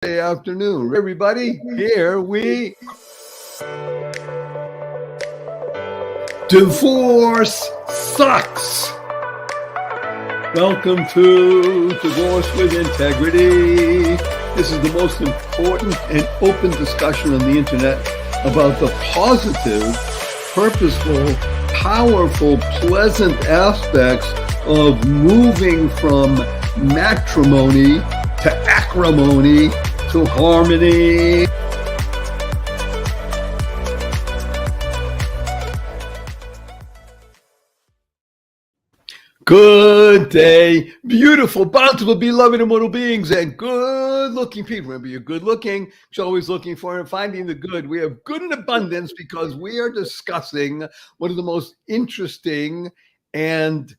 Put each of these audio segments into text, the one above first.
Thursday afternoon. Everybody, here we Divorce Sucks. Welcome to Divorce with Integrity. This is the most important and open discussion on the internet about the positive, purposeful, powerful, pleasant aspects of moving from matrimony to acrimony to harmony. Good day, beautiful, bountiful, beloved, immortal beings, and good-looking people. Remember, you're good-looking. You're always looking for and finding the good. We have good in abundance because we are discussing one of the most interesting and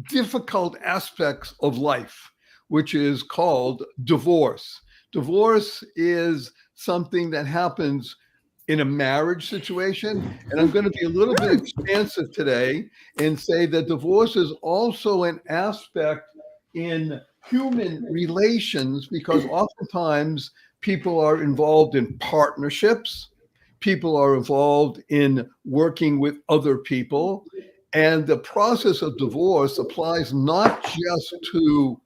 difficult aspects of life, which is called divorce. Divorce is something that happens in a marriage situation. And I'm going to be a little bit expansive today and say that divorce is also an aspect in human relations, because oftentimes people are involved in partnerships, people are involved in working with other people. And the process of divorce applies not just to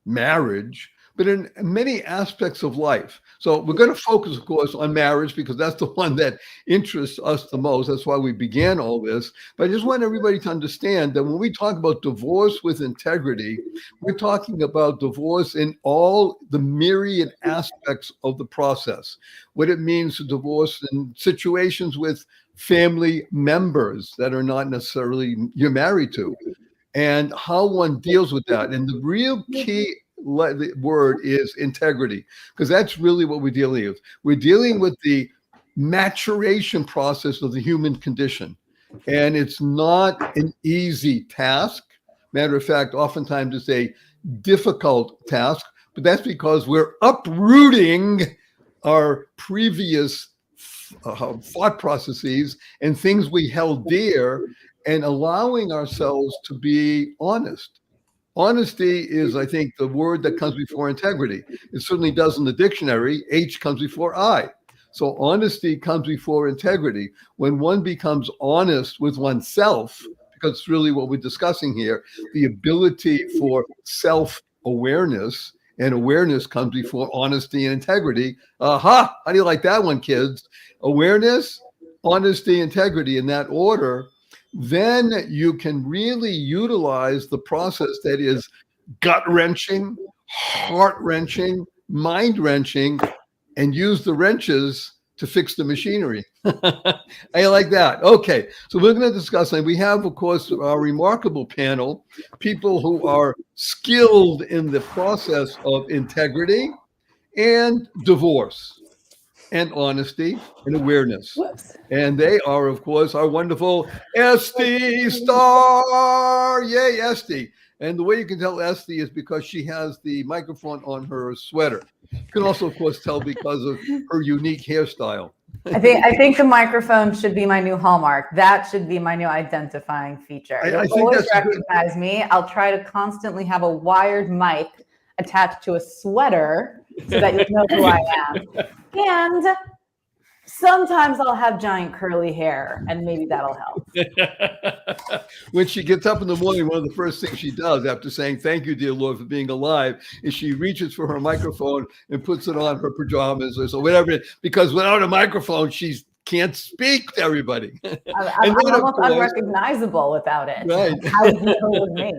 marriage, but in many aspects of life. So we're going to focus, of course, on marriage because that's the one that interests us the most. That's why we began all this. But I just want everybody to understand that when we talk about divorce with integrity, we're talking about divorce in all the myriad aspects of the process. What it means to divorce in situations with family members that are not necessarily you're married to, and how one deals with that. And the real key word is integrity, because that's really what we're dealing with. We're dealing with the maturation process of the human condition. And it's not an easy task. Matter of fact, oftentimes it's a difficult task, but that's because we're uprooting our previous thought processes and things we held dear and allowing ourselves to be honest. Honesty is, I think, the word that comes before integrity. It certainly does in the dictionary. H comes before I. So honesty comes before integrity. When one becomes honest with oneself, because it's really what we're discussing here, the ability for self-awareness, and awareness comes before honesty and integrity. Aha! How do you like that one, kids? Awareness, honesty, integrity in that order. Then you can really utilize the process that is gut-wrenching, heart-wrenching, mind-wrenching, and use the wrenches to fix the machinery. I like that. Okay, so we're going to discuss, and we have, of course, our remarkable panel, people who are skilled in the process of integrity and divorce and honesty and awareness. Whoops. And they are, of course, our wonderful Esty Star. Yay, Esty. And the way you can tell Esty is because she has the microphone on her sweater. You can also, of course, tell because of her unique hairstyle. I think the microphone should be my new hallmark. That should be my new identifying feature. I You'll think always that's recognize me. I'll try to constantly have a wired mic attached to a sweater so that you know who I am. And sometimes I'll have giant curly hair, and maybe that'll help. When she gets up in the morning, one of the first things she does after saying, "Thank you, dear Lord, for being alive," is she reaches for her microphone and puts it on her pajamas or so, whatever, because without a microphone, she can't speak to everybody. I'm almost unrecognizable without it. Right. How would you know with me?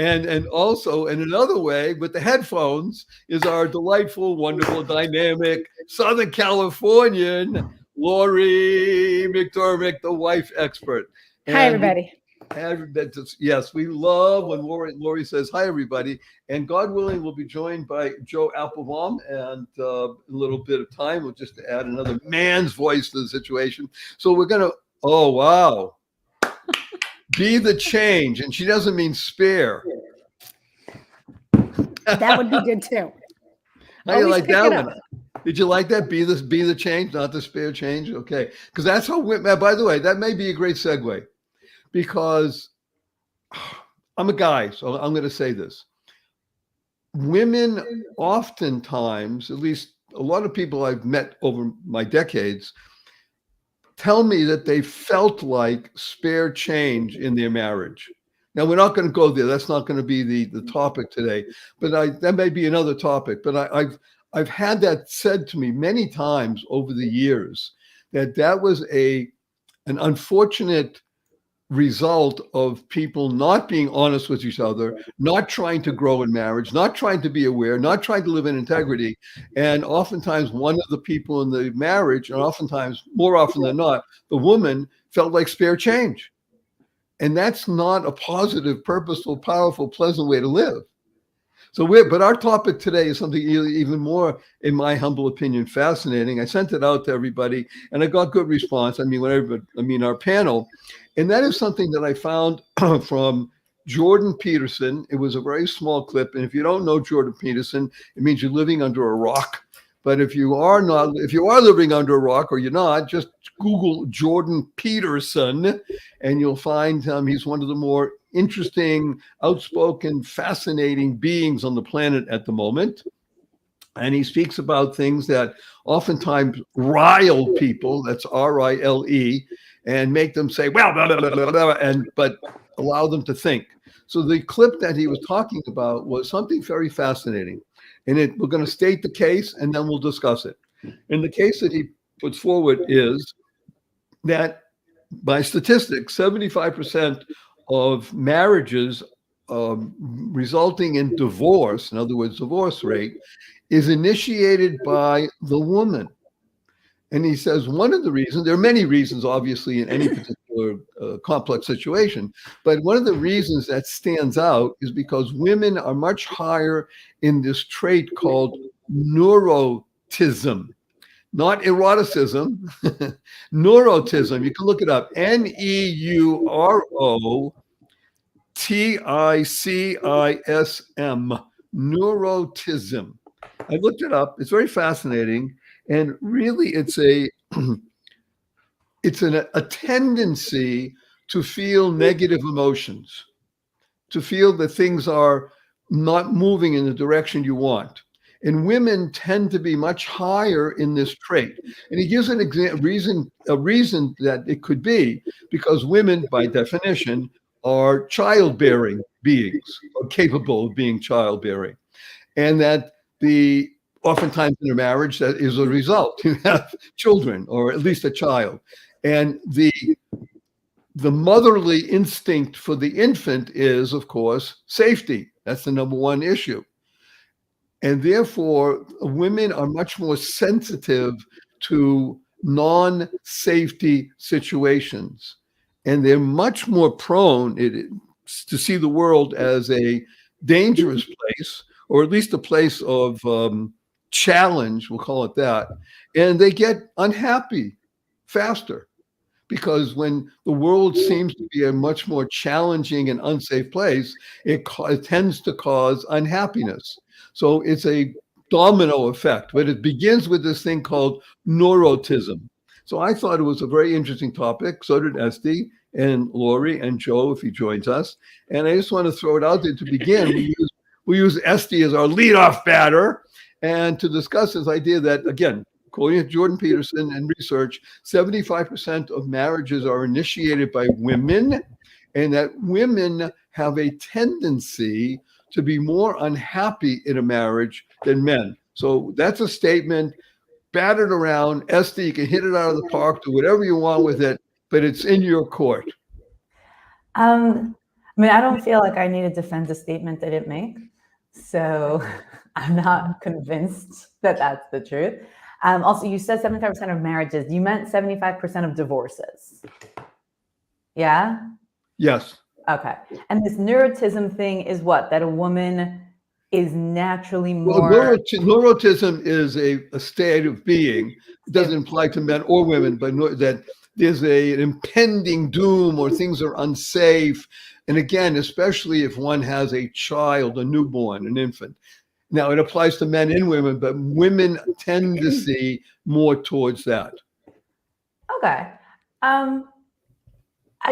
And also, in another way, with the headphones, is our delightful, wonderful, dynamic Southern Californian Lori McDermott, the wife expert. And hi, everybody. Yes, we love when Lori says hi, everybody. And God willing, we'll be joined by Joe Applebaum, and a little bit of time, we'll just add another man's voice to the situation. So we're going to, oh, wow. Be the change, and she doesn't mean spare. That would be good too. How do you Always like pick that it one? up. Did you like that? Be the change, not the spare change. Okay, because that's how. By the way, that may be a great segue, because I'm a guy, so I'm going to say this. women oftentimes, at least a lot of people I've met over my decades, tell me that they felt like spare change in their marriage. Now, we're not going to go there. That's not going to be the topic today, but that may be another topic. But I've had that said to me many times over the years, that was an unfortunate result of people not being honest with each other, not trying to grow in marriage, not trying to be aware, not trying to live in integrity. And oftentimes one of the people in the marriage, and oftentimes more often than not, the woman felt like spare change. And that's not a positive, purposeful, powerful, pleasant way to live. So but our topic today is something even more, in my humble opinion, fascinating. I sent it out to everybody and I got good response. I mean, our panel, and that is something that I found from Jordan Peterson. It was a very small clip. And if you don't know Jordan Peterson, it means you're living under a rock. But if you are living under a rock or you're not, just Google Jordan Peterson and you'll find he's one of the more interesting, outspoken, fascinating beings on the planet at the moment. And he speaks about things that oftentimes rile people, that's R-I-L-E, and make them say, well, blah, blah, blah, blah, but allow them to think. So the clip that he was talking about was something very fascinating. And we're going to state the case and then we'll discuss it. And the case that he puts forward is that by statistics, 75% of marriages resulting in divorce, in other words, divorce rate, is initiated by the woman. And he says one of the reasons, there are many reasons, obviously, in any particular complex situation, but one of the reasons that stands out is because women are much higher in this trait called neurotism. Not eroticism, neurotism. You can look it up. neuroticism, neurotism. I looked it up. It's very fascinating. And really, it's a tendency to feel negative emotions, to feel that things are not moving in the direction you want. And women tend to be much higher in this trait. And he gives an reason that it could be because women, by definition, are childbearing beings, or capable of being childbearing. And that oftentimes in a marriage, that is a result. You have children, or at least a child. And the motherly instinct for the infant is, of course, safety. That's the number one issue. And therefore, women are much more sensitive to non-safety situations. And they're much more prone to see the world as a dangerous place, or at least a place of challenge, we'll call it that. And they get unhappy faster. Because when the world seems to be a much more challenging and unsafe place, it tends to cause unhappiness. So it's a domino effect, but it begins with this thing called neurotism. So I thought it was a very interesting topic. So did Esty and Lori and Joe, if he joins us. And I just want to throw it out there to begin. We use Esty as our leadoff batter and to discuss this idea that, again, according to Jordan Peterson and research, 75% of marriages are initiated by women, and that women have a tendency to be more unhappy in a marriage than men. So that's a statement battered around. Esther, you can hit it out of the park, do whatever you want with it, but it's in your court. I mean, I don't feel like I need to defend a statement that it makes. So I'm not convinced that that's the truth. Also, you said 75% of marriages. You meant 75% of divorces. Yeah? Yes. Okay. And this neurotism thing is what? That a woman is naturally more... Well, neurotism is a state of being. It doesn't apply to men or women, but that there's an impending doom or things are unsafe. And again, especially if one has a child, a newborn, an infant. Now, it applies to men and women, but women tend to see more towards that. Okay. I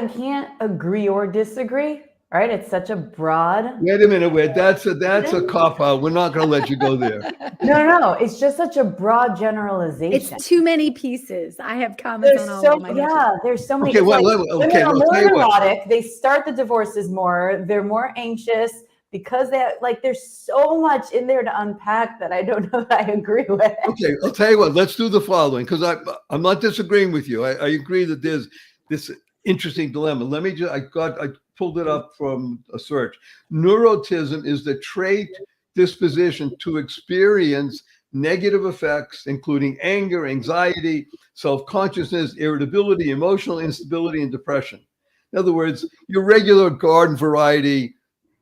can't agree or disagree. right? It's such a broad. Wait a minute, wait. That's a cop out. We're not going to let you go there. No. It's just such a broad generalization. It's too many pieces. I have comments on all of them. There's so many. Okay, It's well, like women are more tell you what. neurotic. They start the divorces more. They're more anxious because there's so much in there to unpack that I don't know that I agree with. Okay, I'll tell you what. Let's do the following, because I'm not disagreeing with you. I agree that there's this interesting dilemma. Let me just. I pulled it up from a search. Neurotism is the trait disposition to experience negative effects, including anger, anxiety, self-consciousness, irritability, emotional instability, and depression. In other words, your regular garden variety,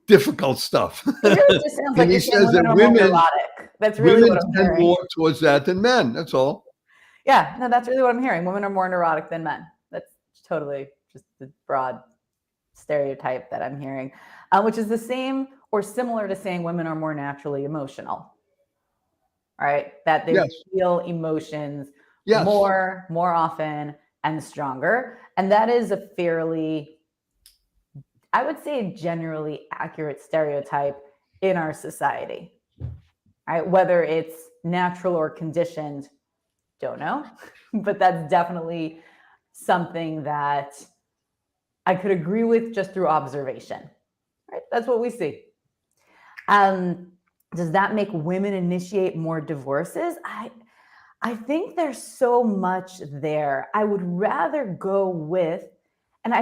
difficult stuff. It really just sounds like he you're saying says that women are more neurotic. That's really women what I'm tend hearing. more towards that than men. That's all. Yeah, no, that's really what I'm hearing. Women are more neurotic than men. That's totally just the broad stereotype that I'm hearing, which is the same or similar to saying women are more naturally emotional, right? That they feel emotions more often and stronger. And that is a fairly, I would say, generally accurate stereotype in our society, right? Whether it's natural or conditioned, don't know, but that's definitely something that I could agree with just through observation, right? That's what we see. Does that make women initiate more divorces? I think there's so much there. I would rather go with, and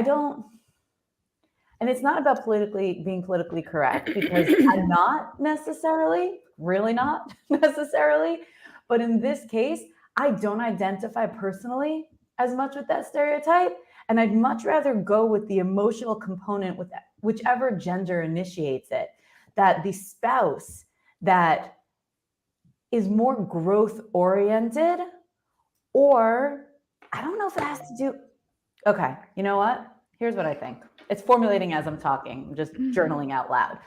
it's not about being politically correct, because I'm not necessarily, really not necessarily, but in this case, I don't identify personally as much with that stereotype. And I'd much rather go with the emotional component with whichever gender initiates it, that the spouse that is more growth oriented, or I don't know if it has to do. Okay, you know what? Here's what I think. It's formulating as I'm talking. I'm just journaling out loud.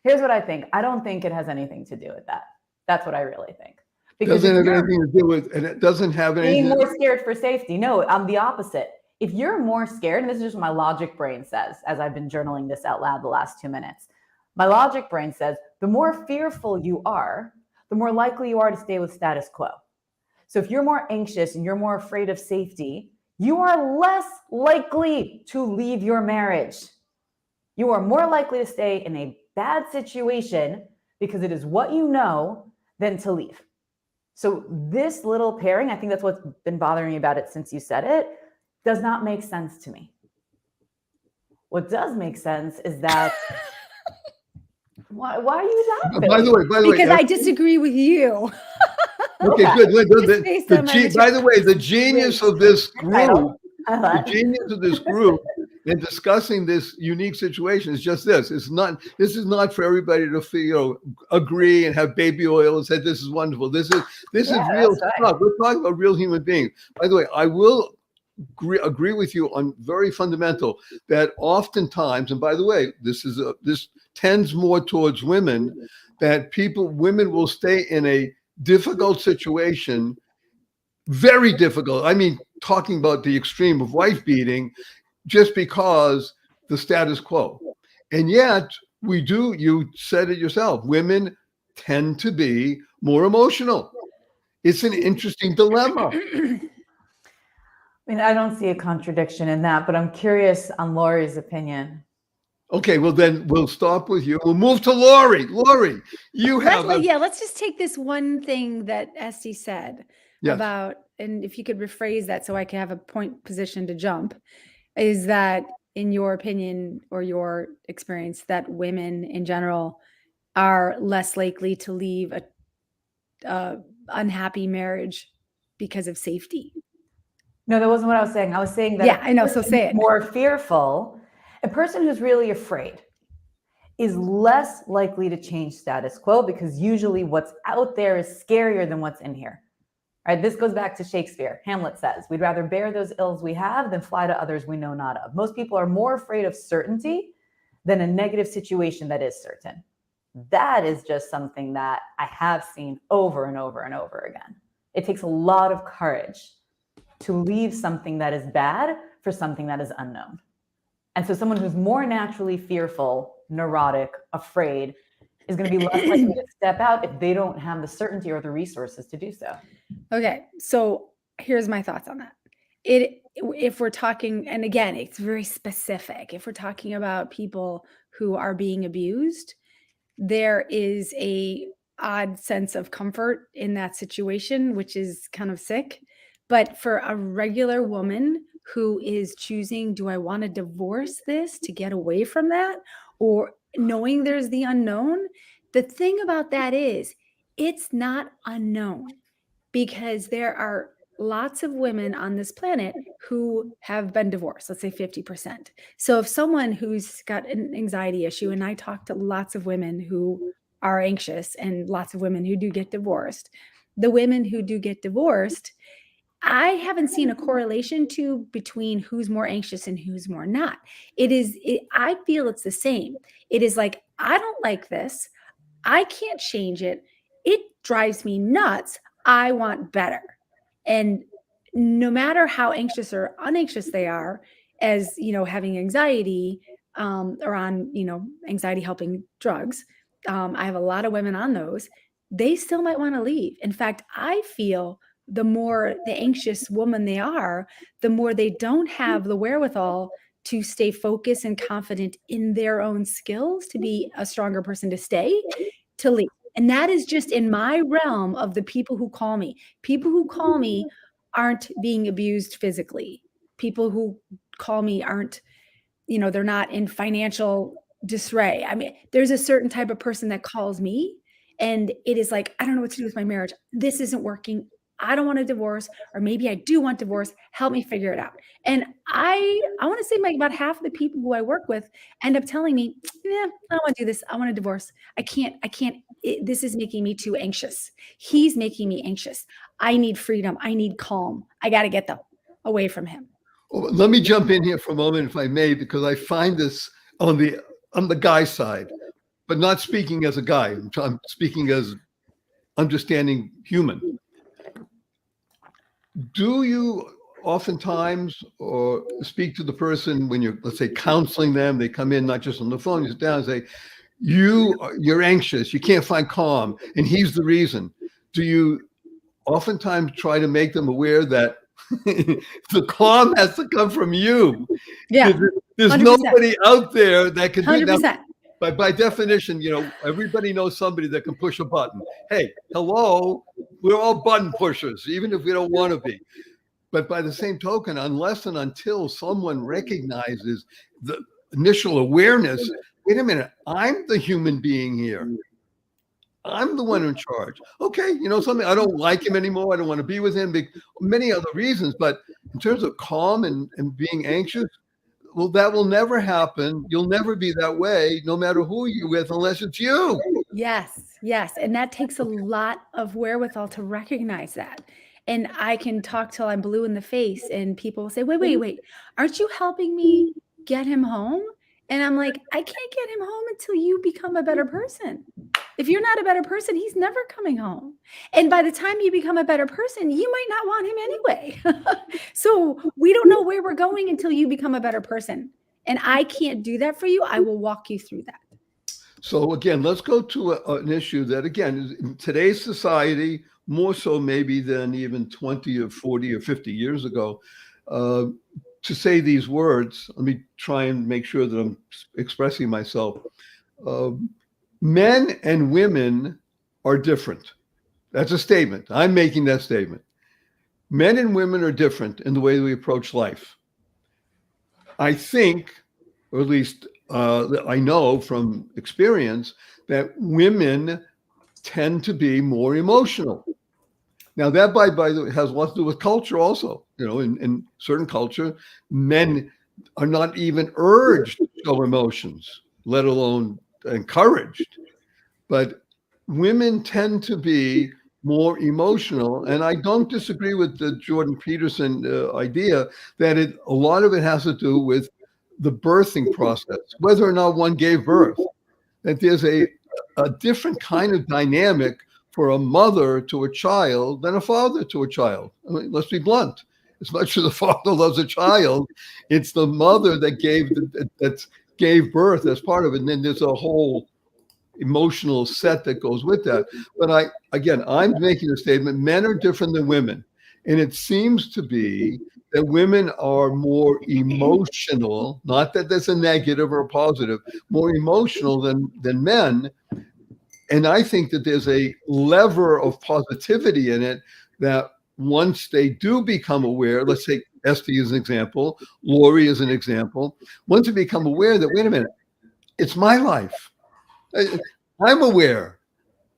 Here's what I think. I don't think it has anything to do with that. That's what I really think. Because doesn't have anything to do with, and it doesn't have anything. Being more scared for safety. No, I'm the opposite. If you're more scared, and this is just what my logic brain says, as I've been journaling this out loud the last 2 minutes, my logic brain says the more fearful you are, the more likely you are to stay with status quo. So if you're more anxious and you're more afraid of safety, you are less likely to leave your marriage. You are more likely to stay in a bad situation because it is what you know than to leave. So this little pairing, I think that's what's been bothering me about it since you said it, does not make sense to me. What does make sense is that why are you laughing? By the way, because I disagree with you. Okay, good. By the way, the genius of this group, in discussing this unique situation is just this. This is not for everybody to feel, agree and have baby oil and say this is wonderful. This is real stuff. Right. We're talking about real human beings. By the way, I will agree with you on very fundamental that oftentimes, and by the way, this tends more towards women, that women will stay in a difficult situation, very difficult. I mean, talking about the extreme of wife beating, just because the status quo. And yet we do, you said it yourself, women tend to be more emotional. It's an interesting dilemma. I mean, I don't see a contradiction in that, but I'm curious on Lori's opinion. Okay, well then we'll stop with you. We'll move to Lori. Lori, you have let's just take this one thing that Esty said about, and if you could rephrase that so I can have a point position to jump, is that in your opinion or your experience that women in general are less likely to leave a unhappy marriage because of safety? No, that wasn't what I was saying. I was saying that I know. So say it. More fearful. A person who's really afraid is less likely to change status quo, because usually what's out there is scarier than what's in here. Right? This goes back to Shakespeare. Hamlet says, we'd rather bear those ills we have than fly to others we know not of. Most people are more afraid of certainty than a negative situation that is certain. That is just something that I have seen over and over and over again. It takes a lot of courage to leave something that is bad for something that is unknown. And so someone who's more naturally fearful, neurotic, afraid is going to be less likely to step out if they don't have the certainty or the resources to do so. Okay, so here's my thoughts on that. If we're talking, and again, it's very specific. If we're talking about people who are being abused, there is a odd sense of comfort in that situation, which is kind of sick. But for a regular woman who is choosing, do I want to divorce this to get away from that? Or knowing there's the unknown, the thing about that is it's not unknown, because there are lots of women on this planet who have been divorced, let's say 50%. So if someone who's got an anxiety issue, and I talk to lots of women who are anxious and lots of women who do get divorced, the women who do get divorced, I haven't seen a correlation between who's more anxious and who's more not. I feel it's the same. It is like, I don't like this. I can't change it. It drives me nuts. I want better. And no matter how anxious or unanxious they are, as having anxiety, or on, anxiety helping drugs, I have a lot of women on those, they still might want to leave. In fact, I feel the more the anxious woman they are, the more they don't have the wherewithal to stay focused and confident in their own skills to be a stronger person to stay, to leave. And that is just in my realm of the people who call me. People who call me aren't being abused physically. People who call me aren't, they're not in financial disarray. I mean, there's a certain type of person that calls me and it is like, I don't know what to do with my marriage. This isn't working. I don't want a divorce, or maybe I do want divorce. Help me figure it out. And I want to say about half of the people who I work with end up telling me, I don't want to do this. I want a divorce. I can't, this is making me too anxious. He's making me anxious. I need freedom. I need calm. I got to get them away from him. Well, let me jump in here for a moment, if I may, because I find this on the guy side, but not speaking as a guy. I'm speaking as understanding human. Do you oftentimes or speak to the person when you're, let's say, counseling them? They come in not just on the phone, you sit down and say, you're anxious, you can't find calm, and he's the reason. Do you oftentimes try to make them aware that the calm has to come from you? Yeah, there's 100%. nobody out there that can do that. 100%. But by definition, everybody knows somebody that can push a button. Hey, hello, we're all button pushers, even if we don't want to be. But by the same token, unless and until someone recognizes the initial awareness, wait a minute, I'm the human being here. I'm the one in charge. Okay, something, I don't like him anymore. I don't want to be with him. Many other reasons. But in terms of calm and being anxious, well, that will never happen. You'll never be that way, no matter who you're with, unless it's you. Yes. And that takes a lot of wherewithal to recognize that. And I can talk till I'm blue in the face and people will say, wait, aren't you helping me get him home? And I'm like, I can't get him home until you become a better person. If you're not a better person, he's never coming home. And by the time you become a better person, you might not want him anyway. So we don't know where we're going until you become a better person. And I can't do that for you. I will walk you through that. So again, let's go to an issue that, again, is in today's society, more so maybe than even 20 or 40 or 50 years ago, to say these words. Let me try and make sure that I'm expressing myself. Men and women are different. That's a statement. I'm making that statement. Men and women are different in the way we approach life. I think, or at least I know from experience, that women tend to be more emotional. Now that, by the way, has a lot to do with culture also. In certain culture, men are not even urged to show emotions, let alone encouraged. But women tend to be more emotional. And I don't disagree with the Jordan Peterson idea that a lot of it has to do with the birthing process, whether or not one gave birth, that there's a different kind of dynamic for a mother to a child than a father to a child. I mean, let's be blunt. as much as the father loves a child, it's the mother that gave birth as part of it. And then there's a whole emotional set that goes with that. But I'm making a statement: men are different than women, and it seems to be that women are more emotional. Not that there's a negative or a positive, more emotional than men. And I think that there's a lever of positivity in it that once they do become aware, let's take Esty as an example, Lori as an example, once they become aware that, wait a minute, it's my life. I'm aware.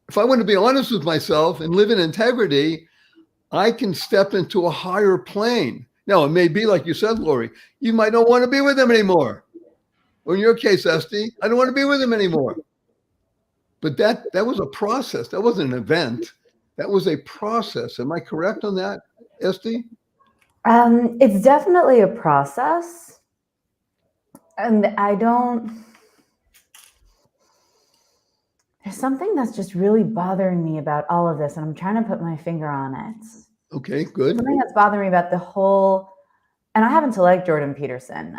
If I want to be honest with myself and live in integrity, I can step into a higher plane. Now, it may be like you said, Lori, you might not want to be with them anymore. Or in your case, Esty, I don't want to be with them anymore. But that was a process. That wasn't an event. That was a process. Am I correct on that, Esty? It's definitely a process. And there's something that's just really bothering me about all of this, and I'm trying to put my finger on it. Okay, good. Something that's bothering me about the whole, and I happen to like Jordan Peterson.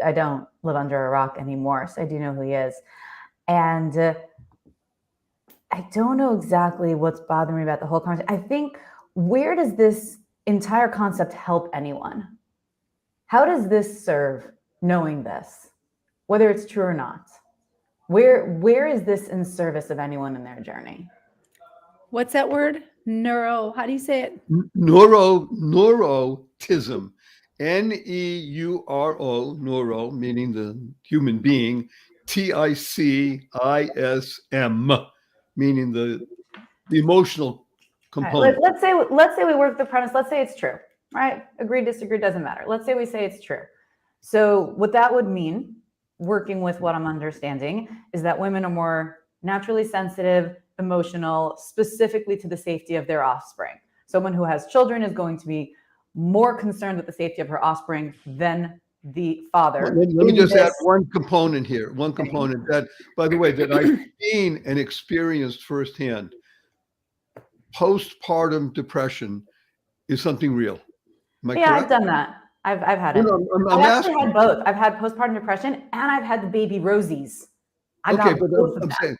I don't live under a rock anymore, so I do know who he is. And I don't know exactly what's bothering me about the whole conversation. I think, where does this entire concept help anyone? How does this serve knowing this, whether it's true or not? Where is this in service of anyone in their journey? What's that word? How do you say it? Neurotism. Neuro, neuro, meaning the human being, TICISM, meaning the emotional component. Right, let's say we work the premise. Let's say it's true, right? Agree, disagree, doesn't matter. Let's say we say it's true. So what that would mean, working with what I'm understanding, is that women are more naturally sensitive, emotional, specifically to the safety of their offspring. Someone who has children is going to be more concerned with the safety of her offspring than the father. Let me just add one component here. One component that, by the way, that I've seen and experienced firsthand. Postpartum depression is something real. Am I correct? I've done that. I've had it. I've actually had both. I've had postpartum depression and I've had the baby Rosies. Okay, but I'm saying,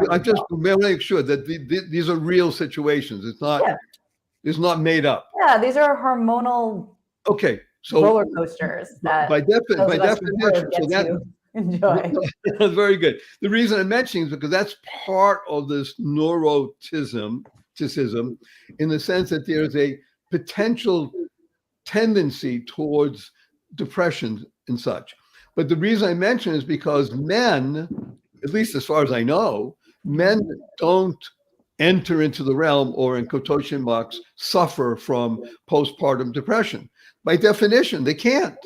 I just want to make sure that these are real situations. It's not made up. Yeah, these are hormonal. Okay, so roller coasters that by definition, so that enjoy. That's very good. The reason I'm mentioning is because that's part of this neuroticism, in the sense that there's a potential tendency towards depression and such. But the reason I mention is because men, at least as far as I know, men don't enter into the realm, or in quotation marks, suffer from postpartum depression. By definition, they can't.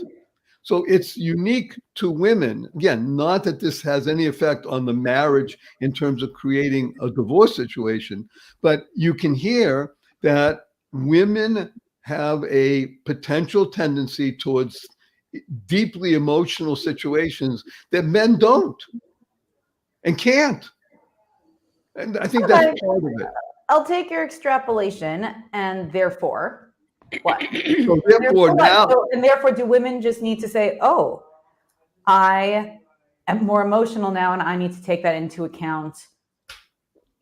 So it's unique to women. Again, not that this has any effect on the marriage in terms of creating a divorce situation, but you can hear that women have a potential tendency towards deeply emotional situations that men don't and can't. And I think that's part of it. I'll take your extrapolation, and therefore, what? So therefore, therefore, do women just need to say, "Oh, I am more emotional now, and I need to take that into account"?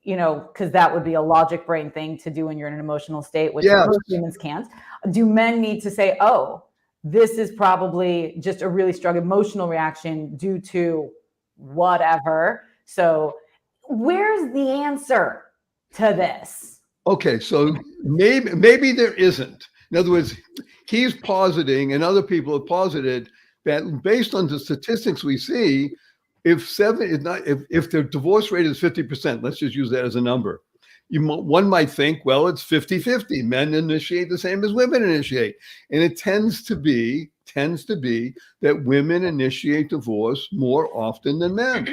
You know, because that would be a logic brain thing to do when you're in an emotional state, which most humans can't. Do men need to say, "Oh, this is probably just a really strong emotional reaction due to whatever"? So where's the answer to this? Okay, so maybe there isn't. In other words, he's positing, and other people have posited, that based on the statistics we see, if their divorce rate is 50%, let's just use that as a number, one might think, well, it's 50-50. Men initiate the same as women initiate. And it tends to be that women initiate divorce more often than men.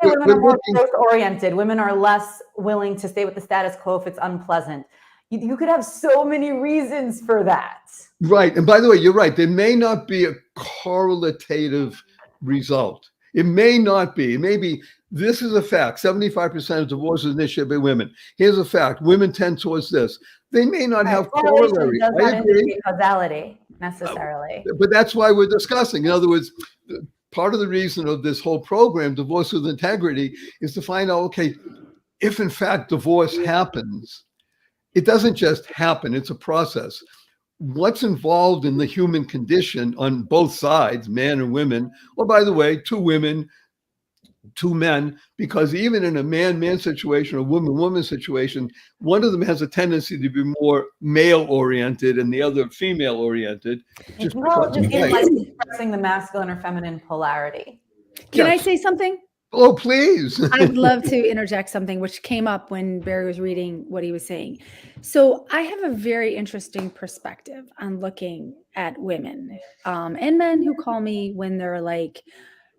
Women are more growth-oriented. Women are less willing to stay with the status quo if it's unpleasant. You could have so many reasons for that. Right. And by the way, you're right. There may not be a correlative result. It may not be. It may be This is a fact. 75% of divorces initiated by women. Here's a fact. Women tend towards this. They may not have Correlation corollary. does I not agree. indicate causality necessarily. But that's why we're discussing. In other words, part of the reason of this whole program, Divorce with Integrity, is to find out, okay, if in fact divorce happens, it doesn't just happen, it's a process. What's involved in the human condition on both sides, men and women, or by the way, two women, two men, because even in a man-man situation or woman-woman situation, one of them has a tendency to be more male-oriented and the other female-oriented. Just like expressing the masculine or feminine polarity. Can I say something? Oh, please. I would love to interject something which came up when Barry was reading what he was saying. So I have a very interesting perspective on looking at women and men who call me when they're like,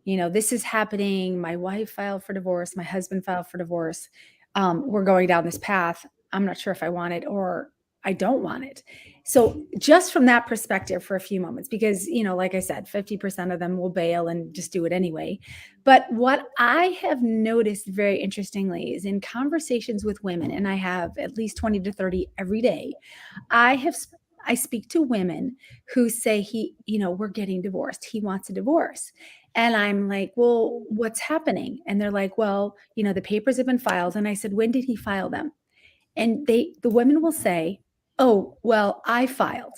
you know, this is happening. My wife filed for divorce. My husband filed for divorce. We're going down this path. I'm not sure if I want it or I don't want it. So just from that perspective for a few moments, because, you know, like I said, 50% of them will bail and just do it anyway. But what I have noticed very interestingly is in conversations with women, and I have at least 20 to 30 every day, I speak to women who say we're getting divorced. He wants a divorce. And I'm like, well, what's happening? And they're like, well, the papers have been filed. And I said, when did he file them? And the women will say, oh, well, I filed.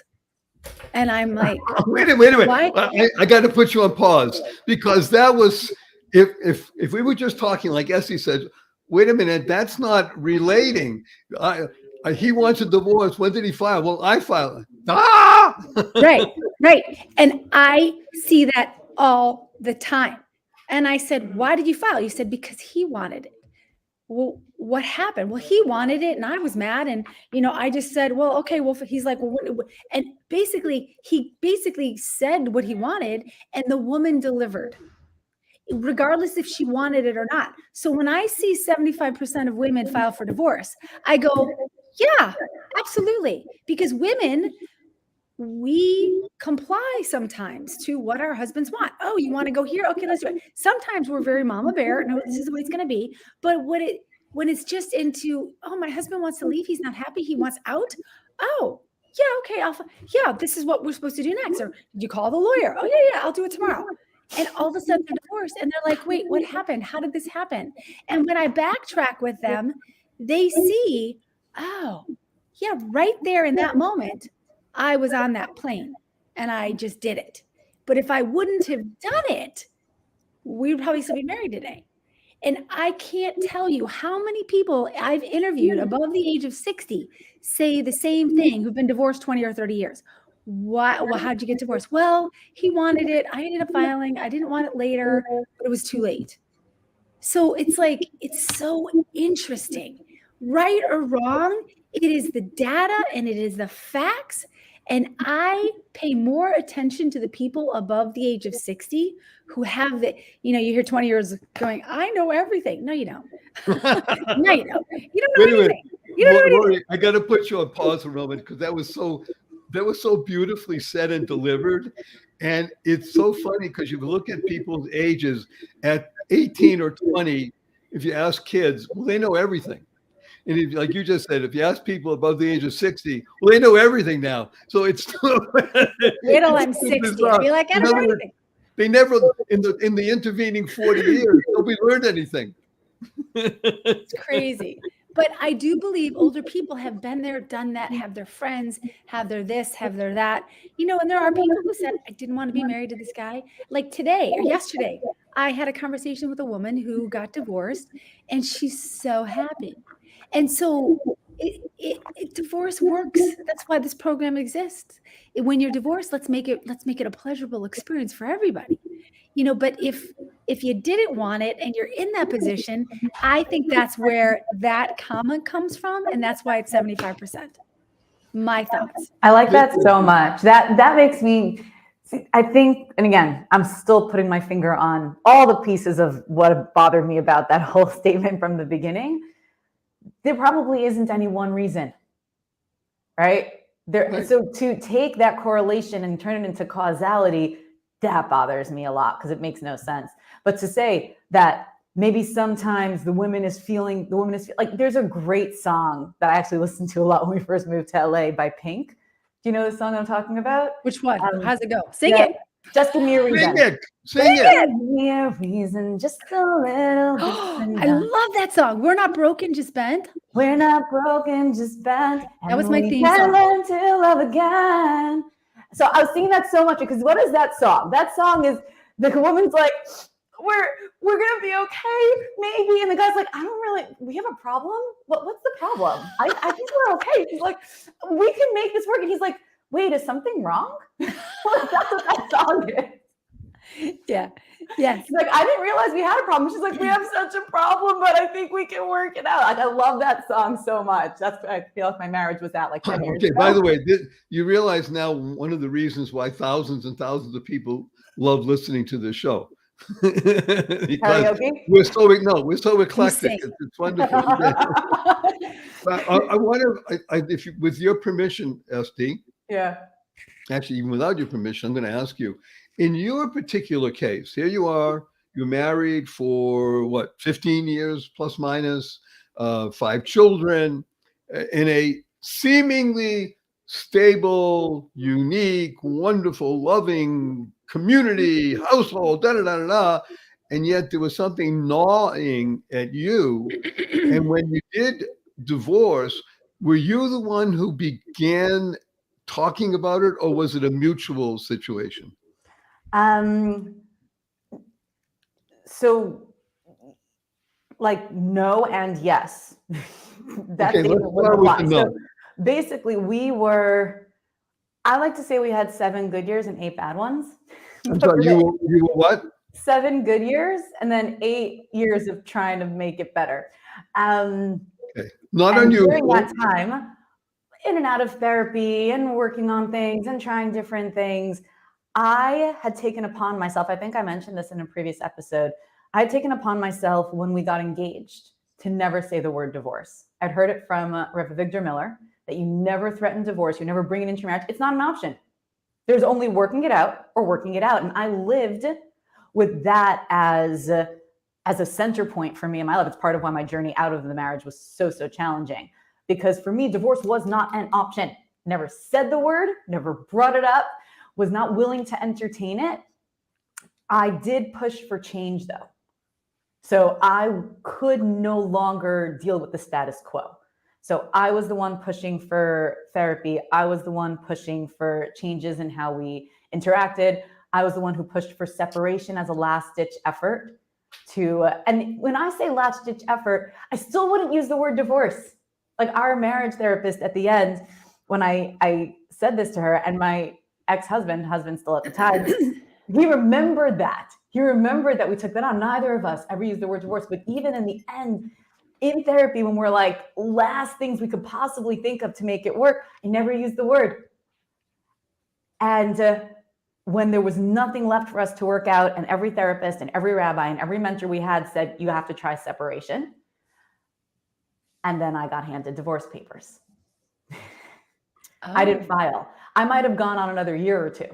And I'm like, wait a minute. I got to put you on pause, because that was, if we were just talking like Essie said, wait a minute, that's not relating. He wants a divorce. When did he file? Well, I filed. Right. And I see that all the time. And I said, why did you file? You said, because he wanted it. Well, what happened? Well, he wanted it and I was mad. And, I just said, well, okay, well, he's like, well, and he basically said what he wanted and the woman delivered, regardless if she wanted it or not. So when I see 75% of women file for divorce, I go, yeah, absolutely. Because women, we comply sometimes to what our husbands want. Oh, you want to go here? Okay, let's do it. Sometimes we're very mama bear. No, this is the way it's going to be. But when it's just into, oh, my husband wants to leave. He's not happy. He wants out. Oh, yeah, okay. This is what we're supposed to do next. Or did you call the lawyer? Oh, yeah, I'll do it tomorrow. And all of a sudden they're divorced and they're like, wait, what happened? How did this happen? And when I backtrack with them, they see, oh, yeah, right there in that moment, I was on that plane and I just did it. But if I wouldn't have done it, we would probably still be married today. And I can't tell you how many people I've interviewed above the age of 60 say the same thing who've been divorced 20 or 30 years. Well, how'd you get divorced? Well, he wanted it. I ended up filing. I didn't want it later, but it was too late. So it's like, it's so interesting. Right or wrong, it is the data and it is the facts. And I pay more attention to the people above the age of 60 who have the, you hear 20 years going, I know everything. No, you don't. No, you don't. You don't know anything. You don't know anything. I got to put you on pause for a moment, because that was so beautifully said and delivered. And it's so funny because you look at people's ages at 18 or 20, if you ask kids, well, they know everything. And if, like you just said, if you ask people above the age of 60, well, they know everything now. So it's wait till I'm 60. I'll be like, I don't know anything. They never, in the intervening 40 years, nobody learned anything. It's crazy. But I do believe older people have been there, done that, have their friends, have their this, have their that. And there are people who said, I didn't want to be married to this guy. Like today or yesterday, I had a conversation with a woman who got divorced and she's so happy. And so divorce works. That's why this program exists. When you're divorced, let's make it a pleasurable experience for everybody. But if you didn't want it and you're in that position, I think that's where that comment comes from. And that's why it's 75%. My thoughts. I like that so much. That makes me, I think, and again, I'm still putting my finger on all the pieces of what bothered me about that whole statement from the beginning. There probably isn't any one reason, right? So to take that correlation and turn it into causality, that bothers me a lot because it makes no sense. But to say that maybe sometimes the woman is like, there's a great song that I actually listened to a lot when we first moved to LA by Pink. Do you know the song I'm talking about? Which one? How's it go? Sing yeah, it. Just give me a reason. Sing it. Give me a reason, just a little bit. I love that song. We're not broken, just bent. We're not broken, just bent. That was my we theme can song. learn to love again. So I was singing that so much because what is that song? That song is the woman's like, we're gonna be okay, maybe. And the guy's like, we have a problem? What's the problem? I think we're okay. He's like, we can make this work. And he's like, wait, is something wrong? That's what that song is. Yeah. Yes. She's like, I didn't realize we had a problem. She's like, we have such a problem, but I think we can work it out. Like, I love that song so much. I feel like my marriage was at like 10 years ago. By the way, you realize now one of the reasons why thousands and thousands of people love listening to this show. Karaoke? We're so eclectic. It's wonderful. I wonder if with your permission, SD. Yeah. Actually, even without your permission, I'm going to ask you, in your particular case, here you are, you're married for 15 years plus minus, 5 children, in a seemingly stable, unique, wonderful, loving community, household, and yet there was something gnawing at you. And when you did divorce, were you the one who began talking about it, or was it a mutual situation? So like no and yes. That's okay, let's start with the no. So basically I like to say we had 7 good years and 8 bad ones. I'm sorry, you were what? 7 good years and then 8 years of trying to make it better. Okay. Not unusual. During that time, in and out of therapy and working on things and trying different things, I had taken upon myself, I think I mentioned this in a previous episode, I had taken upon myself when we got engaged to never say the word divorce. I'd heard it from Rev. Victor Miller that you never threaten divorce, you never bring it into your marriage. It's not an option. There's only working it out or working it out. And I lived with that as a center point for me in my life. It's part of why my journey out of the marriage was so challenging. Because for me, divorce was not an option. Never said the word, never brought it up, was not willing to entertain it. I did push for change though. So I could no longer deal with the status quo. So I was the one pushing for therapy. I was the one pushing for changes in how we interacted. I was the one who pushed for separation as a last-ditch effort and when I say last-ditch effort, I still wouldn't use the word divorce. Like our marriage therapist at the end, when I said this to her, and my husband still at the time, he remembered that. He remembered that we took that on. Neither of us ever used the word divorce, but even in the end, in therapy, when we're like, last things we could possibly think of to make it work, I never used the word. And when there was nothing left for us to work out, and every therapist and every rabbi and every mentor we had said, you have to try separation. And then I got handed divorce papers. Oh. I didn't file. I might have gone on another year or two.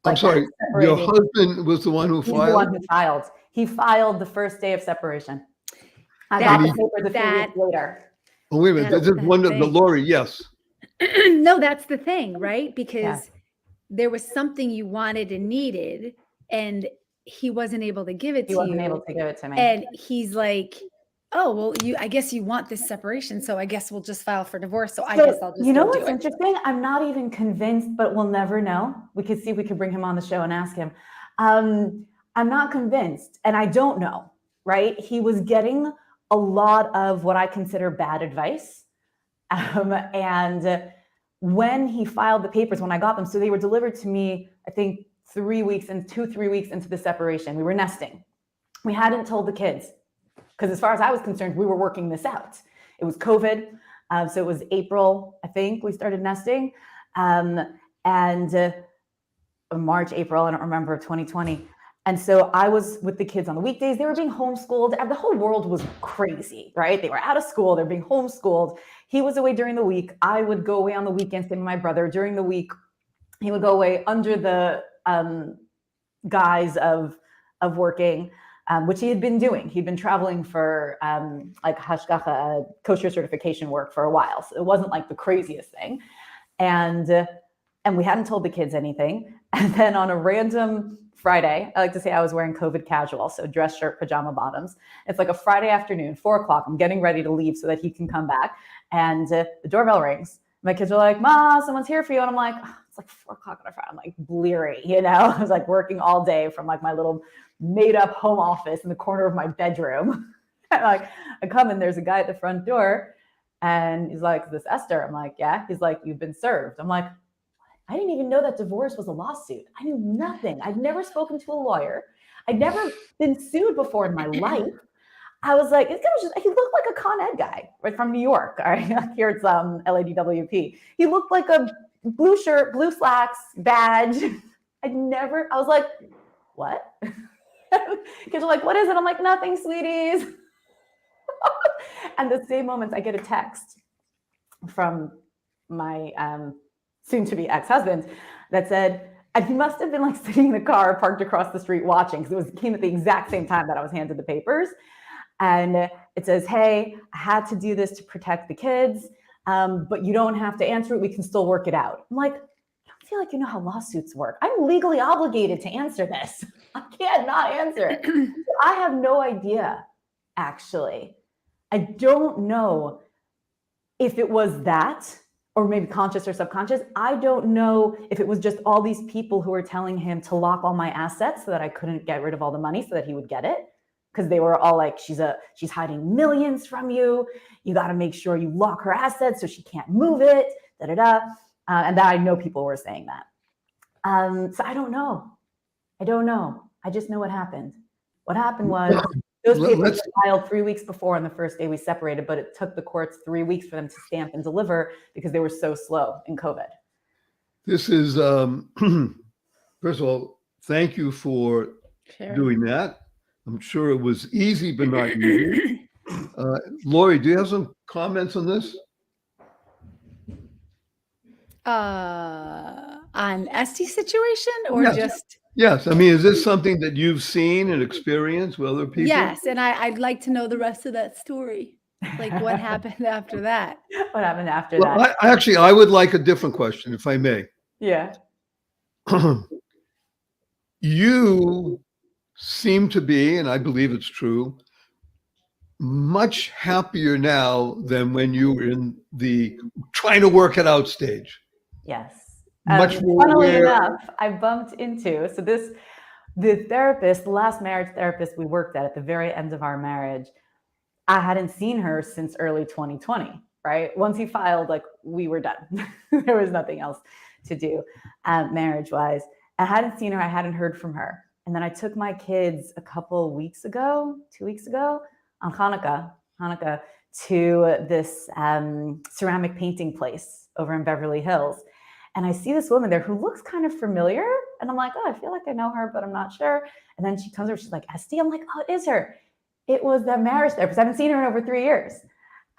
I'm sorry, your husband was the one who filed? He's the one who filed. He filed the first day of separation. I got the papers a few weeks later. Oh, wait a minute. That's one of the Lori, yes. No, that's the thing, right? Because there was something you wanted and needed, and he wasn't able to give it to you. He wasn't able to give it to me. And he's like, oh, well, I guess you want this separation, so I guess we'll just file for divorce. So I guess I'll just what's interesting? I'm not even convinced, but we'll never know. We could see if we could bring him on the show and ask him. I'm not convinced, and I don't know, right? He was getting a lot of what I consider bad advice. And when he filed the papers, when I got them, so they were delivered to me, I think 3 weeks into the separation. We were nesting. We hadn't told the kids. Because as far as I was concerned, we were working this out. It was COVID. So it was April, I think, we started nesting. And March, April, I don't remember, of 2020. And so I was with the kids on the weekdays. They were being homeschooled. The whole world was crazy, right? They were out of school. They're being homeschooled. He was away during the week. I would go away on the weekends, same with my brother. During the week, he would go away under the guise of working. which he had been doing. He'd been traveling for like hashgacha, kosher certification work for a while. So it wasn't like the craziest thing. And we hadn't told the kids anything. And then on a random Friday, I like to say I was wearing COVID casual, so dress shirt, pajama bottoms. It's like a Friday afternoon, 4:00. I'm getting ready to leave so that he can come back. And the doorbell rings. My kids are like, "Ma, someone's here for you." And I'm like, oh, it's like 4:00 on a Friday. I'm like bleary, you know? I was like working all day from like my little made up home office in the corner of my bedroom. And like I come and there's a guy at the front door and he's like, "Is this Esther?" I'm like, "Yeah." He's like, "You've been served." I'm like, I didn't even know that divorce was a lawsuit. I knew nothing. I'd never spoken to a lawyer. I'd never been sued before in my life. I was like, he looked like a Con Ed guy, right, from New York. All right, here it's LADWP. He looked like a blue shirt, blue slacks, badge. I was like, what? Kids are like, what is it? I'm like, nothing, sweeties. And the same moments I get a text from my soon-to-be ex-husband that said, and he must have been like sitting in the car parked across the street watching, because it came at the exact same time that I was handed the papers. And it says, "Hey, I had to do this to protect the kids, but you don't have to answer it. We can still work it out." I'm like, I don't feel like you know how lawsuits work. I'm legally obligated to answer this. I can't not answer it. I have no idea, actually. I don't know if it was that, or maybe conscious or subconscious. I don't know if it was just all these people who were telling him to lock all my assets so that I couldn't get rid of all the money so that he would get it. Because they were all like, she's hiding millions from you. You got to make sure you lock her assets so she can't move it, and that I know people were saying that. So I don't know. I just know what happened. What happened was those papers were filed 3 weeks before on the first day we separated, but it took the courts 3 weeks for them to stamp and deliver because they were so slow in COVID. This is, first of all, thank you for doing that. I'm sure it was easy, but not easy. Lori, do you have some comments on this? On Este's situation, or Yes. just? Yes. I mean, is this something that you've seen and experienced with other people? Yes, and I'd like to know the rest of that story. Like what happened after that? What happened after that? I would like a different question, if I may. Yeah. You seem to be, and I believe it's true, much happier now than when you were in the trying to work it out stage. Yes. Much more funnily aware. enough, I bumped into, the therapist, the last marriage therapist we worked at the very end of our marriage, I hadn't seen her since early 2020, right? Once he filed, like, we were done. There was nothing else to do marriage-wise. I hadn't seen her. I hadn't heard from her. And then I took my kids a couple weeks ago, 2 weeks ago, on Hanukkah, to this ceramic painting place over in Beverly Hills. And I see this woman there who looks kind of familiar. And I'm like, oh, I feel like I know her, but I'm not sure. And then she comes over, she's like, Esty? I'm like, oh, it is her. It was that marriage therapist. I haven't seen her in over 3 years.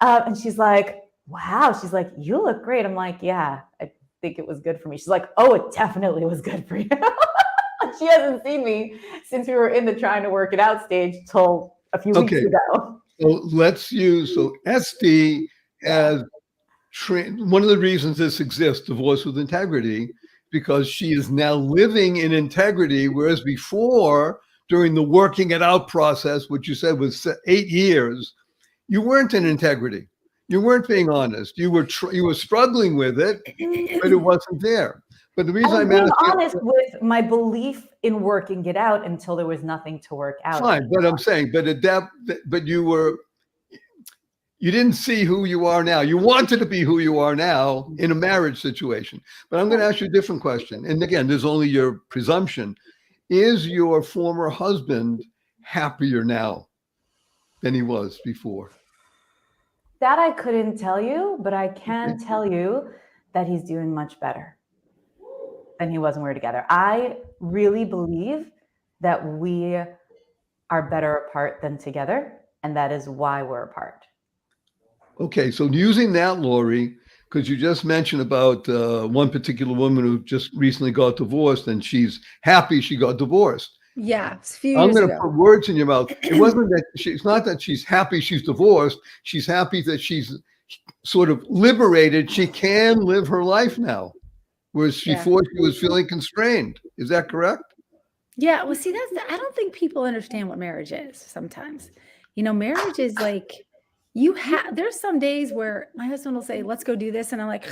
And she's like, wow. She's like, you look great. I'm like, yeah, I think it was good for me. She's like, oh, it definitely was good for you. She hasn't seen me since we were in the trying to work it out stage till a few weeks ago. So Esty as one of the reasons this exists, Divorce with Integrity, because she is now living in integrity, whereas before, during the working it out process, which you said was 8 years, you weren't in integrity. You weren't being honest. You were struggling with it, but it wasn't there. But the reason I'm being honest with my belief in working it out until there was nothing to work out. Fine, but I'm saying, but you didn't see who you are now. You wanted to be who you are now in a marriage situation. But I'm going to ask you a different question. And again, there's only your presumption. Is your former husband happier now than he was before? That I couldn't tell you, but I can tell you that he's doing much better than he was when we were together. I really believe that we are better apart than together, and that is why we're apart. Okay, so using that, Lori, because you just mentioned about one particular woman who just recently got divorced, and she's happy she got divorced. Yeah, a few I'm years going to ago. put words in your mouth. It wasn't that it's not that she's happy she's divorced. She's happy that she's sort of liberated. She can live her life now, whereas Yeah. before she was feeling constrained. Is that correct? Yeah, well, see, I don't think people understand what marriage is sometimes. Marriage is like there's some days where my husband will say, let's go do this. And I'm like,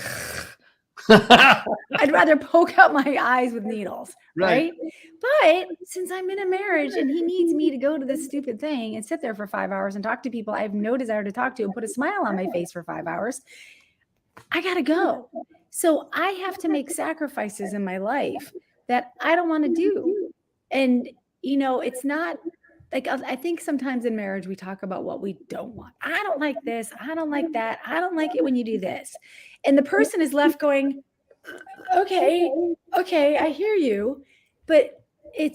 I'd rather poke out my eyes with needles, right? But since I'm in a marriage and he needs me to go to this stupid thing and sit there for 5 hours and talk to people I have no desire to talk to and put a smile on my face for 5 hours, I got to go. So I have to make sacrifices in my life that I don't want to do. And, it's not like, I think sometimes in marriage, we talk about what we don't want. I don't like this. I don't like that. I don't like it when you do this. And the person is left going, okay, I hear you. But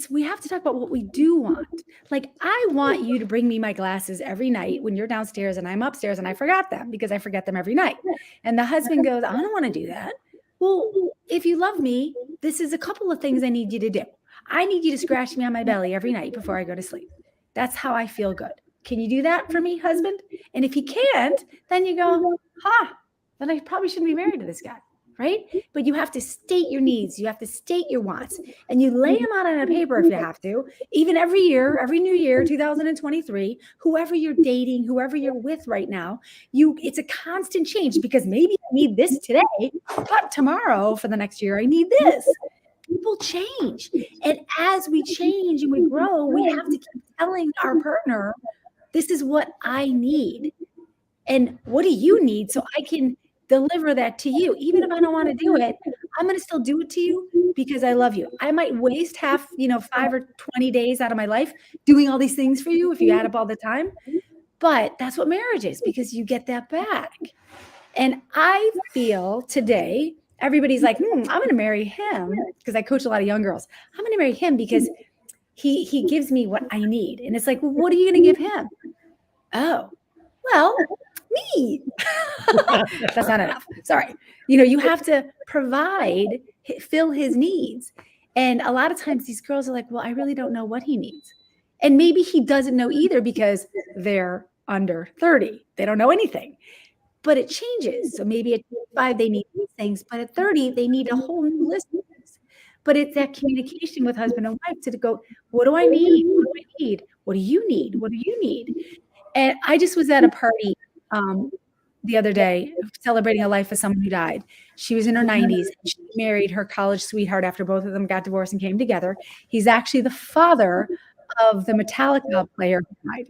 we have to talk about what we do want. Like, I want you to bring me my glasses every night when you're downstairs and I'm upstairs and I forgot them because I forget them every night. And the husband goes, I don't want to do that. Well, if you love me, this is a couple of things I need you to do. I need you to scratch me on my belly every night before I go to sleep. That's how I feel good. Can you do that for me, husband? And if he can't, then you go, then I probably shouldn't be married to this guy, right? But you have to state your needs. You have to state your wants. And you lay them out on a paper if you have to. Even every year, every new year, 2023, whoever you're dating, whoever you're with right now, it's a constant change because maybe I need this today, but tomorrow for the next year, I need this. People change. And as we change and we grow, we have to keep telling our partner, this is what I need. And what do you need so I can deliver that to you? Even if I don't want to do it, I'm going to still do it to you because I love you. I might waste 5 or 20 days out of my life doing all these things for you if you add up all the time. But that's what marriage is because you get that back. And I feel today, everybody's like, I'm going to marry him because I coach a lot of young girls. I'm going to marry him because he gives me what I need. And it's like, well, what are you going to give him? Oh, well, me. That's not enough. Sorry. You have to fill his needs. And a lot of times these girls are like, well, I really don't know what he needs. And maybe he doesn't know either because they're under 30. They don't know anything. But it changes. So maybe at 25, they need these things, but at 30, they need a whole new list of things. But it's that communication with husband and wife to go, what do I need? What do I need? What do you need? What do you need? And I just was at a party the other day celebrating a life of someone who died. She was in her 90s. She married her college sweetheart after both of them got divorced and came together. He's actually the father of the Metallica player who died.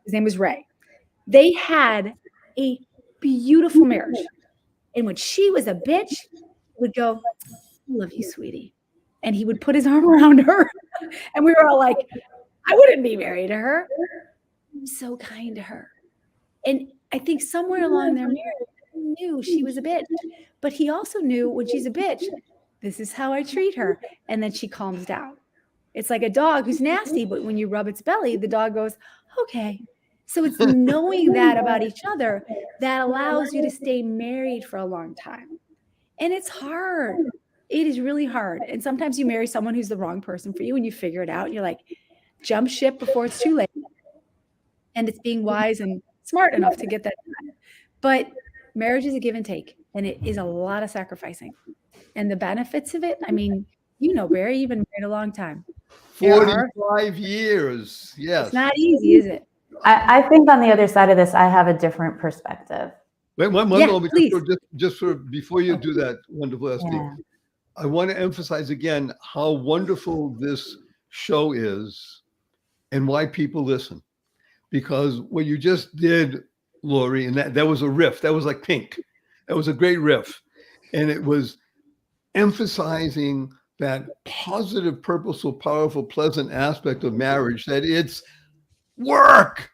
His name was Ray. They had a beautiful marriage. And when she was a bitch, he would go, I love you, sweetie. And he would put his arm around her. And we were all like, I wouldn't be married to her. I'm so kind to her. And I think somewhere along their marriage, he knew she was a bitch. But he also knew when she's a bitch, this is how I treat her. And then she calms down. It's like a dog who's nasty, but when you rub its belly, the dog goes, okay. So it's knowing that about each other that allows you to stay married for a long time. And it's hard. It is really hard. And sometimes you marry someone who's the wrong person for you and you figure it out. And you're like, jump ship before it's too late. And it's being wise and smart enough to get that done. But marriage is a give and take. And it is a lot of sacrificing. And the benefits of it, I mean, Barry, you've been married a long time. 45 years. Yes. It's not easy, is it? I think on the other side of this, I have a different perspective. Wait, one moment, just before you do that, wonderful Esty, I want to emphasize again how wonderful this show is and why people listen. Because what you just did, Lori, and that was a riff. That was like Pink. That was a great riff. And it was emphasizing that positive, purposeful, powerful, pleasant aspect of marriage, that it's work.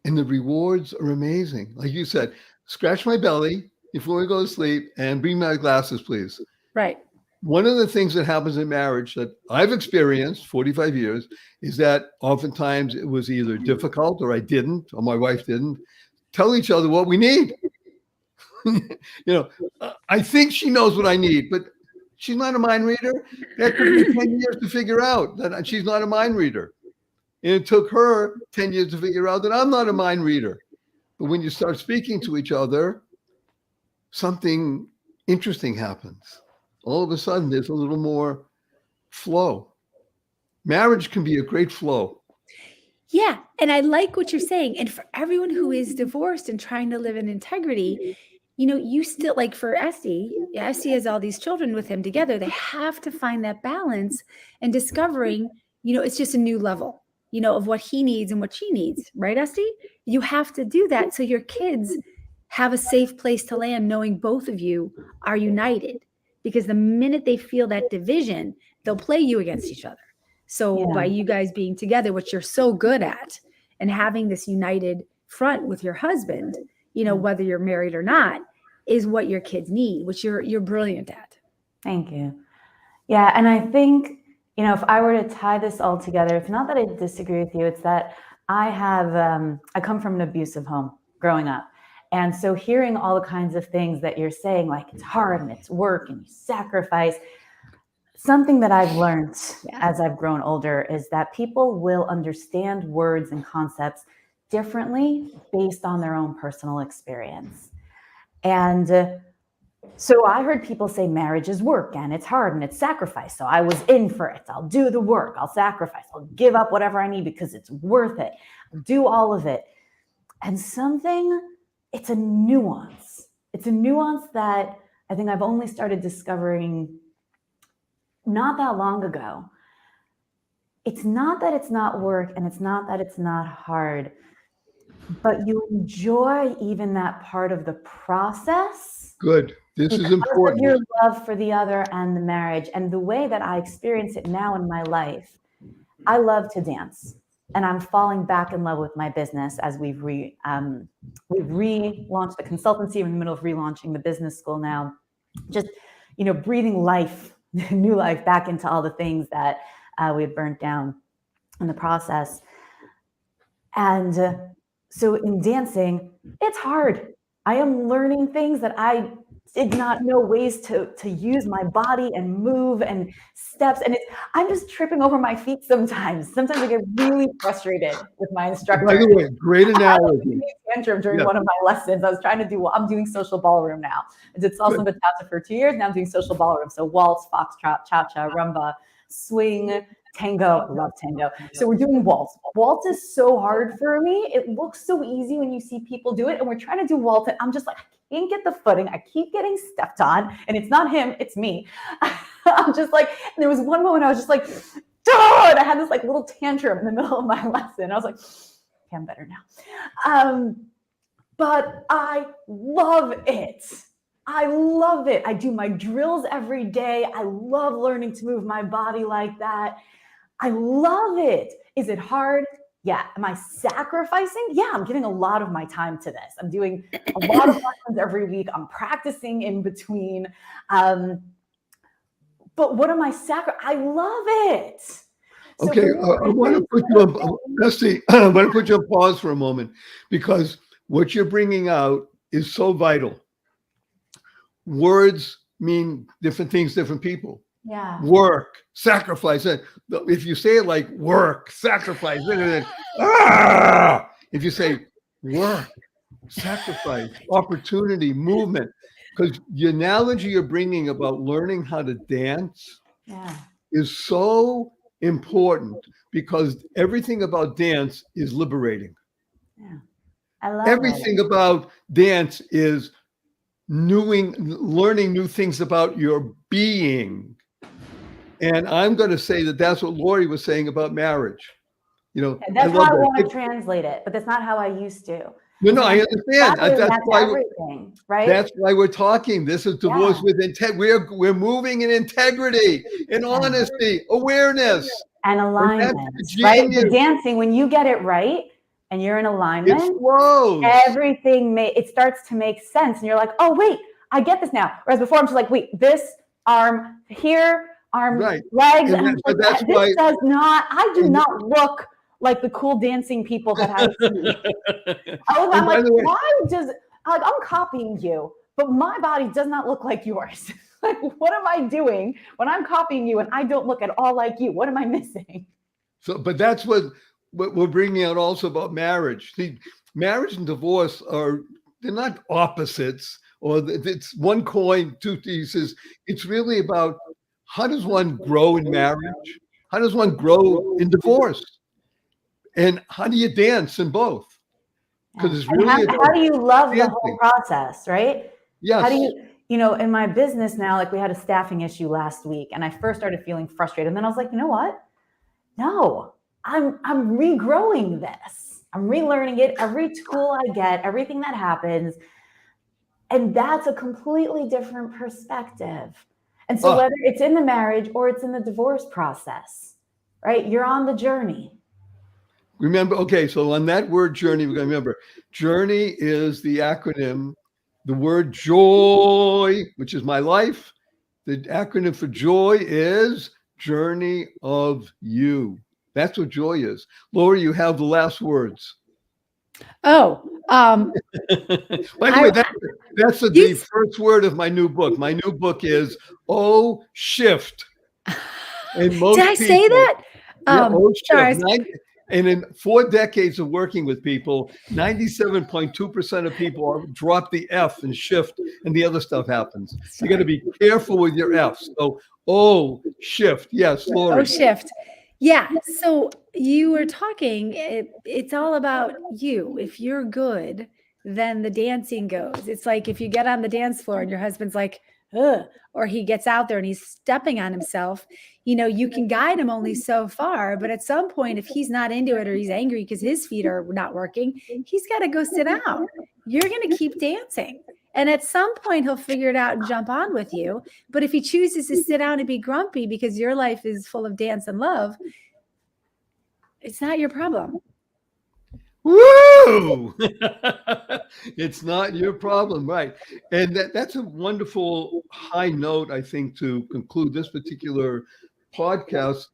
And the rewards are amazing. Like you said, scratch my belly before we go to sleep and bring my glasses, please. Right. One of the things that happens in marriage that I've experienced 45 years is that oftentimes it was either difficult or I didn't, or my wife didn't tell each other what we need. I think she knows what I need, but She's not a mind reader. That took me 10 years to figure out that she's not a mind reader. And it took her 10 years to figure out that I'm not a mind reader. But when you start speaking to each other, something interesting happens. All of a sudden, there's a little more flow. Marriage can be a great flow. Yeah. And I like what you're saying. And for everyone who is divorced and trying to live in integrity, you still, like for Esty has all these children with him together. They have to find that balance and discovering, it's just a new level, of what he needs and what she needs. Right, Esty? You have to do that so your kids have a safe place to land, knowing both of you are united. Because the minute they feel that division, they'll play you against each other. So by you guys being together, which you're so good at, and having this united front with your husband, whether you're married or not, is what your kids need, which you're brilliant at. Thank you. Yeah. And I think, if I were to tie this all together, it's not that I disagree with you. It's that I come from an abusive home growing up. And so hearing all the kinds of things that you're saying, like it's hard and it's work and you sacrifice, something that I've learned as I've grown older is that people will understand words and concepts differently based on their own personal experience. And so I heard people say marriage is work and it's hard and it's sacrifice. So I was in for it. I'll do the work. I'll sacrifice. I'll give up whatever I need because it's worth it. I'll do all of it. And it's a nuance. It's a nuance that I think I've only started discovering not that long ago. It's not that it's not work and it's not that it's not hard, but you enjoy even that part of the process. Good. This is important. Of your love for the other and the marriage. And the way that I experience it now in my life, I love to dance. And I'm falling back in love with my business as we've relaunched the consultancy. We're in the middle of relaunching the business school now. Just, breathing life, new life back into all the things that we had burnt down in the process. And so in dancing, it's hard. I am learning things that I did not know, ways to use my body and move and steps. And I'm just tripping over my feet sometimes. Sometimes I get really frustrated with my instructor. By the way, great analogy. I had a tantrum during one of my lessons. I'm doing social ballroom now. I did salsa and bachata for 2 years. Now I'm doing social ballroom. So waltz, foxtrot, cha-cha, rumba, swing, tango. I love tango. So we're doing waltz. Waltz is so hard for me. It looks so easy when you see people do it. And we're trying to do waltz. And I'm just like, I can't get the footing. I keep getting stepped on. And it's not him, it's me. I'm just like, and there was one moment I was just like, duh! And I had this like little tantrum in the middle of my lesson. I was like, okay, I'm better now. But I love it. I love it. I do my drills every day. I love learning to move my body like that. I love it. Is it hard? Yeah. Am I sacrificing? Yeah, I'm giving a lot of my time to this. I'm doing a lot of lessons every week. I'm practicing in between. But what am I I love it. So okay, I want to put you on, Esty, I want to put you on pause for a moment, because what you're bringing out is so vital. Words mean different things, different people. Yeah. Work, sacrifice. If you say it like work, sacrifice, if you say work, sacrifice, opportunity, movement, because the analogy you're bringing about learning how to dance is so important, because everything about dance is liberating. Yeah. I love everything about dance is learning new things about your being. And I'm going to say that that's what Lori was saying about marriage. And that's how I want to translate it, but that's not how I used to. No, I understand. That's why everything, right? That's why we're talking. This is divorce with intent. We're moving in integrity, in honesty, awareness, and alignment. Right? The dancing, when you get it right and you're in alignment, everything it starts to make sense, and you're like, oh wait, I get this now. Whereas before, I'm just like, wait, this arm here, legs, and this does not. I do not look like the cool dancing people that I see. I'm like, why does I'm copying you, but my body does not look like yours. Like, what am I doing when I'm copying you and I don't look at all like you? What am I missing? So, but that's what we're bringing out also about marriage. See, marriage and divorce they're not opposites, or it's one coin, two pieces. It's really about how does one grow in marriage? How does one grow in divorce? And how do you dance in both? Because it's really how do you love dancing. the whole process, right? Yes. How do you, in my business now, like we had a staffing issue last week and I first started feeling frustrated. And then I was like, you know what? No, I'm regrowing this. I'm relearning it. Every tool I get, everything that happens. And that's a completely different perspective. And so whether it's in the marriage or it's in the divorce process, right? You're on the journey. Remember, okay, so on that word journey, we're going to remember journey is the acronym. The word joy, which is my life, the acronym for joy is journey of you. That's what joy is. Lori, you have the last words. Oh, by the way, that's the first word of my new book. My new book is Oh Shift. And most did I say that? Oh Shift. Sorry. And in 4 decades of working with people, 97.2% of people drop the F and shift, and the other stuff happens. You got to be careful with your Fs. So, shift. Yes, Lori. Shift. Yeah. So you were talking, it's all about you. If you're good, then the dancing goes. It's like if you get on the dance floor and your husband's like, ugh, or he gets out there and he's stepping on himself, you can guide him only so far. But at some point, if he's not into it or he's angry because his feet are not working, he's got to go sit down. You're going to keep dancing. And at some point, he'll figure it out and jump on with you. But if he chooses to sit down and be grumpy because your life is full of dance and love, it's not your problem. Woo! It's not your problem, right? And that's a wonderful high note, I think, to conclude this particular podcast.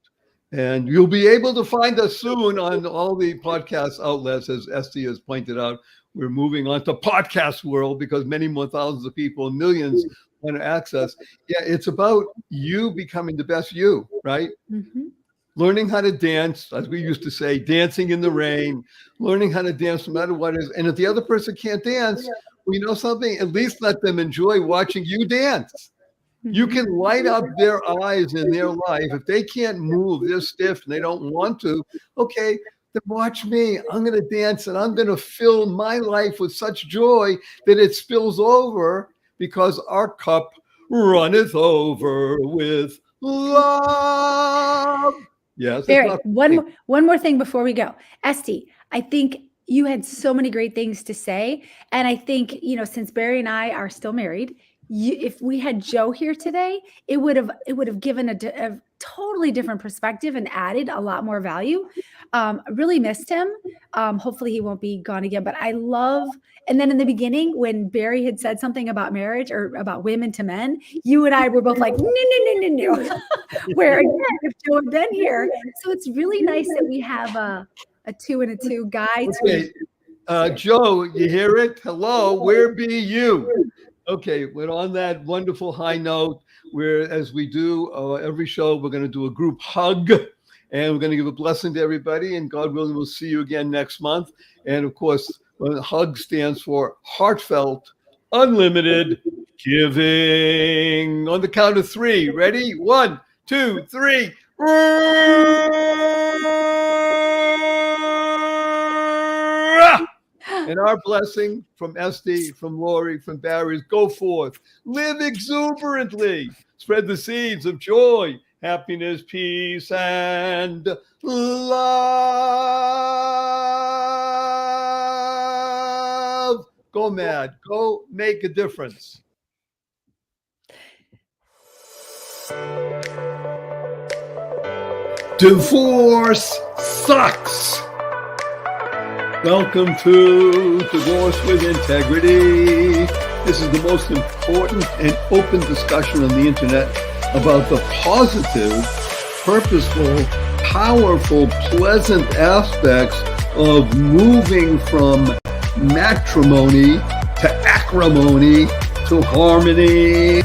And you'll be able to find us soon on all the podcast outlets, as Esty has pointed out. We're moving on to podcast world because many more thousands of people, millions want to access. Yeah, it's about you becoming the best you, right? Mm-hmm. Learning how to dance, as we used to say, dancing in the rain, learning how to dance no matter what it is. And if the other person can't dance, well, you know something, at least let them enjoy watching you dance. You can light up their eyes in their life. If they can't move, they're stiff and they don't want to, okay, then watch me. I'm going to dance and I'm going to fill my life with such joy that it spills over because our cup runneth over with love. Yes. Barry, one more thing before we go. Esty, I think you had so many great things to say. And I think, since Barry and I are still married, if we had Joe here today, it would have given a totally different perspective and added a lot more value. I really missed him. Hopefully he won't be gone again, but I love. And then in the beginning, when Barry had said something about marriage or about women to men, you and I were both like, no. Where again, if Joe had been here. So it's really nice that we have a 2 and a 2 guy. Okay. Joe, you hear it? Hello, where be you? Okay, we're on that wonderful high note where, as we do every show, we're going to do a group hug and we're going to give a blessing to everybody. And God willing, we'll see you again next month. And of course, HUG stands for heartfelt, unlimited giving. On the count of 3. Ready? 1, 2, 3. And our blessing from Esty, from Lori, from Barry is go forth, live exuberantly, spread the seeds of joy, happiness, peace, and love. Go mad, go make a difference. Divorce sucks. Welcome to Divorce with Integrity. This is the most important and open discussion on the internet about the positive, purposeful, powerful, pleasant aspects of moving from matrimony to acrimony to harmony.